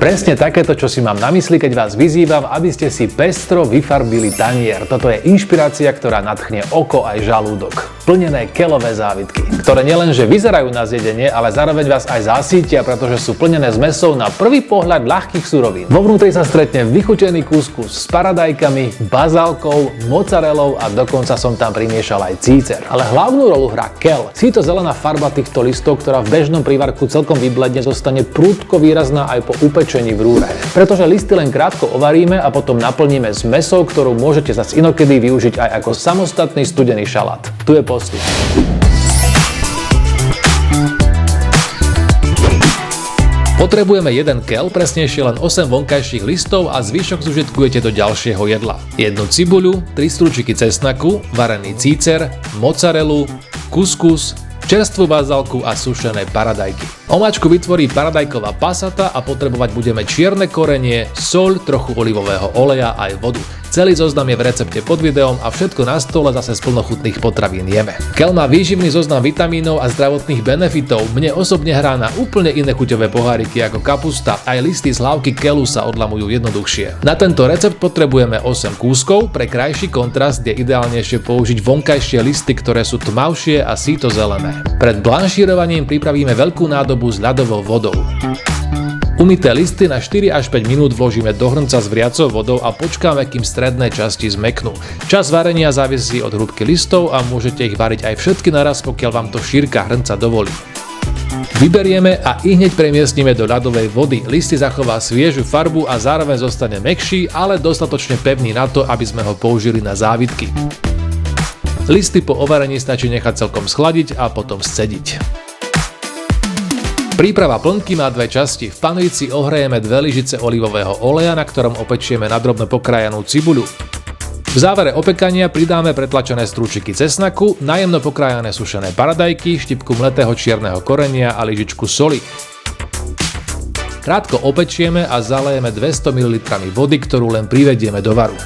Presne takéto, čo si mám na mysli, keď vás vyzývam, aby ste si pestro vyfarbili tanier. Toto je inšpirácia, ktorá nadchne oko aj žalúdok. Plnené keľové závitky, ktoré nielenže vyzerajú na zjedenie, ale zároveň vás aj zasítia, pretože sú plnené zmesou na prvý pohľad ľahkých surovín. Vo vnútri sa stretne vychutený kuskus s paradajkami, bazálkou, mozzarellou a dokonca som tam primiešal aj cícer. Ale hlavnú rolu hrá keľ. Síto zelená farba týchto listov, ktorá v bežnom prívarku celkom vybledne, zostane prudko výrazná aj po upečení v rúre. Pretože listy len krátko ovaríme a potom naplníme zmesou, ktorú môžete zas inokedy využiť aj ako samostatný studený šalát. Tu je postup. Potrebujeme jeden keľ, presnejšie len 8 vonkajších listov a zvyšok zužitkujete do ďalšieho jedla. Jednu cibuľu, 3 strúčiky cesnaku, varený cícer, mozzarellu, kuskus, čerstvú bazálku a sušené paradajky. Omáčku vytvorí paradajková pasata a potrebovať budeme čierne korenie, soľ, trochu olivového oleja aj vodu. Celý zoznam je v recepte pod videom a všetko na stole zase z plnochutných potravín jeme. Keľ má výživný zoznam vitamínov a zdravotných benefitov. Mne osobne hrá na úplne iné chuťové poháriky ako kapusta. Aj listy z hlavky keľu sa odlamujú jednoduchšie. Na tento recept potrebujeme 8 kúskov, pre krajší kontrast je ideálnejšie použiť vonkajšie listy, ktoré sú tmavšie a síto zelené. Pred blanšírovaním pripravíme veľkú nádobu s ľadovou vodou. Umyté listy na 4 až 5 minút vložíme do hrnca s vriacou vodou a počkáme, kým stredné časti zmäknú. Čas varenia závisí od hrúbky listov a môžete ich variť aj všetky naraz, pokiaľ vám to šírka hrnca dovolí. Vyberieme a ihneď premiestnime do ľadovej vody. Listy zachová sviežu farbu a zároveň zostane mäkší, ale dostatočne pevný na to, aby sme ho použili na závitky. Listy po ovarení stačí nechať celkom schladiť a potom scediť. Príprava plnky má dve časti. V panvici ohrejeme 2 lyžice olivového oleja, na ktorom opečieme na drobno pokrájanú cibuľu. V závere opekania pridáme pretlačené strúčiky cesnaku, najemno pokrájané sušené paradajky, štipku mletého čierneho korenia a lyžičku soli. Krátko opečieme a zalejeme 200 ml vody, ktorú len privedieme do varu.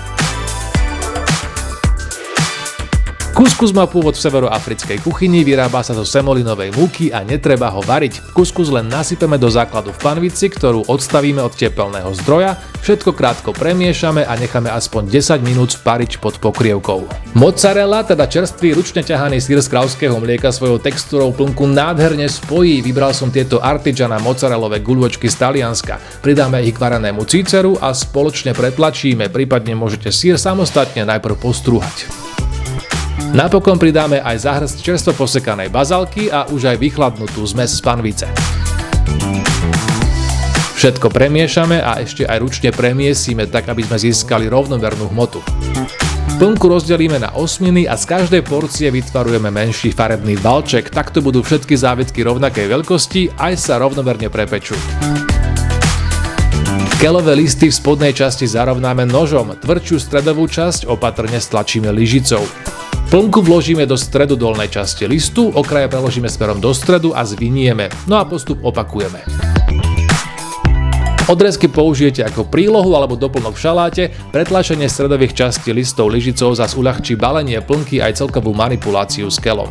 Kuskus má pôvod v severoafrickej kuchyni, vyrába sa zo semolinovej múky a netreba ho variť. Kuskus len nasypeme do základu v panvici, ktorú odstavíme od tepelného zdroja, všetko krátko premiešame a necháme aspoň 10 minút spariť pod pokrievkou. Mozzarella, teda čerstvý ručne ťahaný syr z kráľovského mlieka, svojou textúrou plnku nádherne spojí. Vybral som tieto artigiana mozzarellové guľôčky z Talianska. Pridáme ich k varenému cíceru a spoločne pretlačíme, prípadne môžete syr samostatne najprv postrúhať. Napokon pridáme aj zahŕsť čerstvo posekanej bazálky a už aj vychladnutú zmes z panvice. Všetko premiešame a ešte aj ručne premiesíme tak, aby sme získali rovnomernú hmotu. Plnku rozdelíme na osminy a z každej porcie vytvarujeme menší farebný valček, takto budú všetky závitky rovnakej veľkosti, aj sa rovnomerne prepečú. Keľové listy v spodnej časti zarovnáme nožom, tvrdšiu stredovú časť opatrne stlačíme lyžicou. Plnku vložíme do stredu dolnej časti listu, okraje preložíme smerom do stredu a zvinieme, no a postup opakujeme. Odrezky použijete ako prílohu alebo doplnok v šaláte, pretlačenie stredových častí listov lyžicou zas uľahčí balenie plnky aj celkovú manipuláciu s keľom.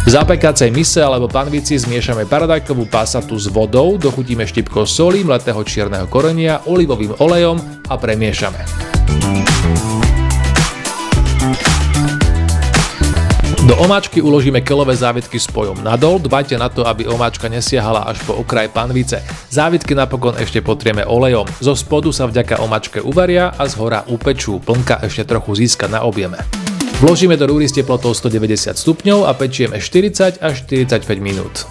V zapekacej mise alebo panvici zmiešame paradajkovú pasatu s vodou, dochutíme štipkou soli, mletého čierneho korenia, olivovým olejom a premiešame. Do omáčky uložíme keľové závitky spojom nadol, dbajte na to, aby omáčka nesiahala až po okraj panvice. Závitky napokon ešte potrieme olejom. Zo spodu sa vďaka omáčke uvaria a zhora upečú, plnka ešte trochu získa na objeme. Vložíme do rúry s teplotou 190 stupňov a pečieme 40 až 45 minút.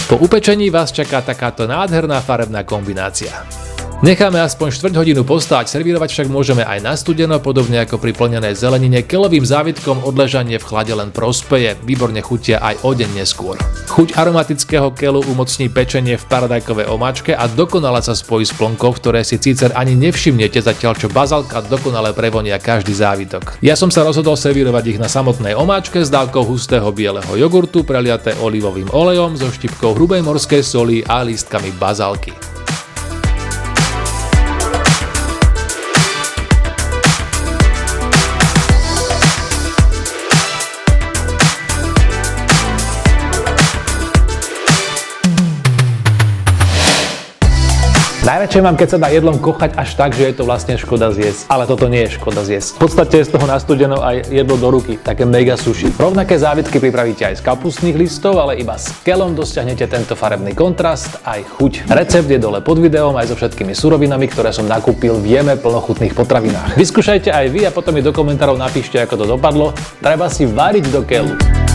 Po upečení vás čaká takáto nádherná farebná kombinácia. Necháme aspoň 4 hodinu postáť, servírovať však môžeme aj na studeno, podobne ako pri plnenej zelenine. Keľovým závitkom odležanie v chlade len prospeje, výborne chutia aj o deň neskôr. Chuť aromatického keľu umocní pečenie v paradajkovej omáčke a dokonale sa spojí s plnkou, ktoré si cícer ani nevšimnete, zatiaľ čo bazálka dokonale prevonia každý závitok. Ja som sa rozhodol servírovať ich na samotnej omáčke s dávkou hustého bieleho jogurtu, preliaté olivovým olejom so štipkou hrubej morskej soli a lístkami bazálky. Najradšej mám, keď sa dá jedlom kochať až tak, že je to vlastne škoda zjesť. Ale toto nie je škoda zjesť. V podstate je z toho nastúdeno aj jedlo do ruky, také mega sushi. Rovnaké závitky pripravíte aj z kapustných listov, ale iba s keľom dosiahnete tento farebný kontrast aj chuť. Recept je dole pod videom aj so všetkými surovinami, ktoré som nakúpil v Jeme plnochutných potravinách. Vyskúšajte aj vy a potom mi do komentárov napíšte, ako to dopadlo. Treba si variť do keľu.